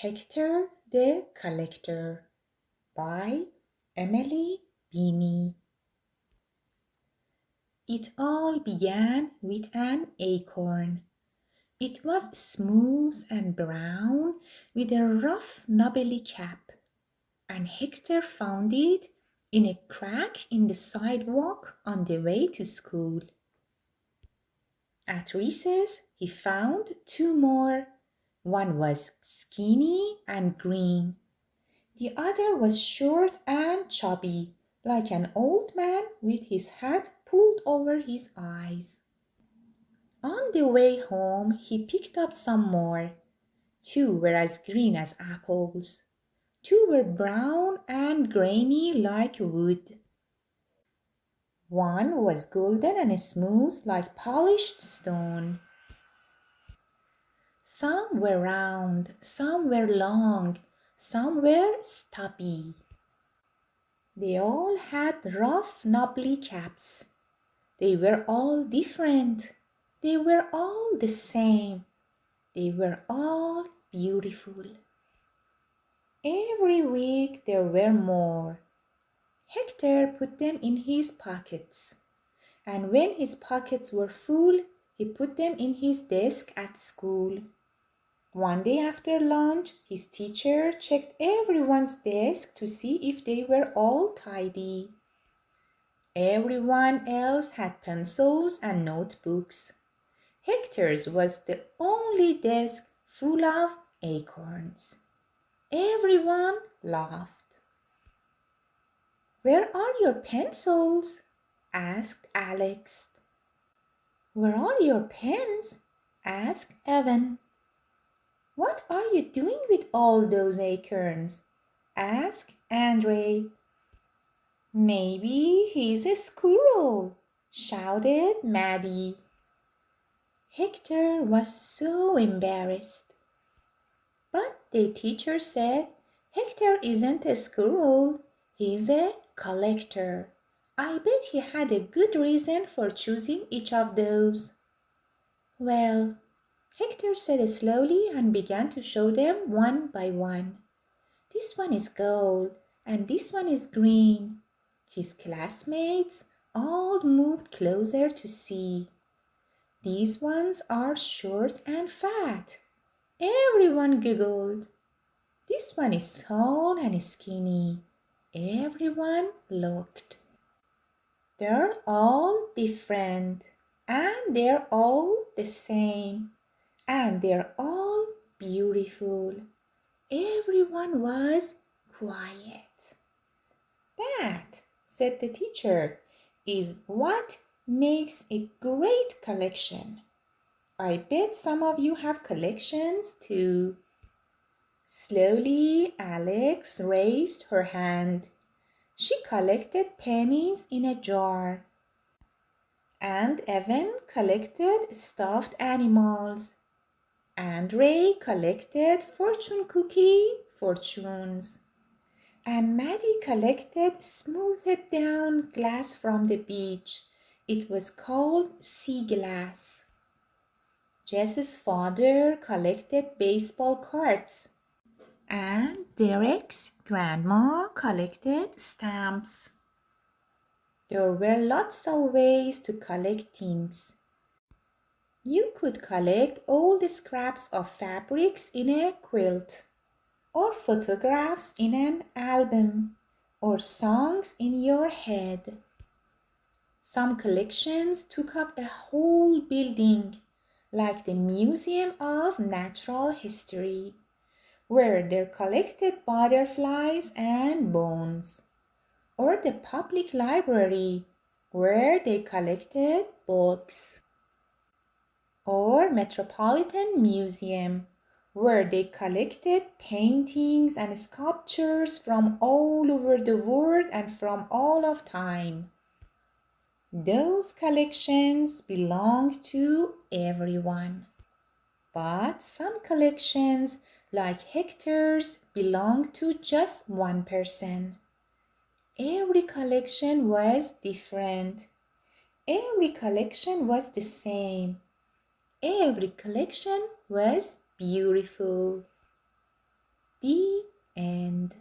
Hector the Collector by Emily Beanie. It all began with an acorn. It was smooth and brown with a rough knobbly cap, and Hector found it in a crack in the sidewalk on the way to school. At recess, he found two more. One was skinny and green. The other was short and chubby, like an old man with his hat pulled over his eyes. On the way home, he picked up some more. Two were as green as apples. Two were brown and grainy like wood. One was golden and smooth like polished stone. Some were round, some were long, some were stubby. They all had rough, knobbly caps. They were all different. They were all the same. They were all beautiful. Every week there were more. Hector put them in his pockets, and when his pockets were full, he put them in his desk at school. One day after lunch, his teacher checked everyone's desk to see if they were all tidy. Everyone else had pencils and notebooks. Hector's was the only desk full of acorns. Everyone laughed. "Where are your pencils?" asked Alex. "Where are your pens?" asked Evan. "What are you doing with all those acorns?" asked Andre. "Maybe he's a squirrel," shouted Maddie. Hector was so embarrassed. But the teacher said, "Hector isn't a squirrel, he's a collector. I bet he had a good reason for choosing each of those." "Well," Hector said slowly and began to show them one by one. "This one is gold and this one is green." His classmates all moved closer to see. "These ones are short and fat." Everyone giggled. "This one is tall and skinny." Everyone looked. "They're all different, and they're all the same, and they're all beautiful." Everyone was quiet. "That," said the teacher, "is what makes a great collection. I bet some of you have collections too." Slowly, Alex raised her hand. She collected pennies in a jar. And Evan collected stuffed animals. And Ray collected fortune cookie fortunes. And Maddie collected smoothed down glass from the beach. It was called sea glass. Jess's father collected baseball cards. And Derek's grandma collected stamps. There were lots of ways to collect things. You could collect old scraps of fabrics in a quilt, or photographs in an album, or songs in your head. Some collections took up a whole building, like the Museum of Natural History, where they're collected butterflies and bones, or the public library, where they collected books, or Metropolitan Museum, where they collected paintings and sculptures from all over the world and from all of time. Those collections belong to everyone, but some collections, like Hector's, belong to just one person. Every collection was different. Every collection was the same. Every collection was beautiful. The end.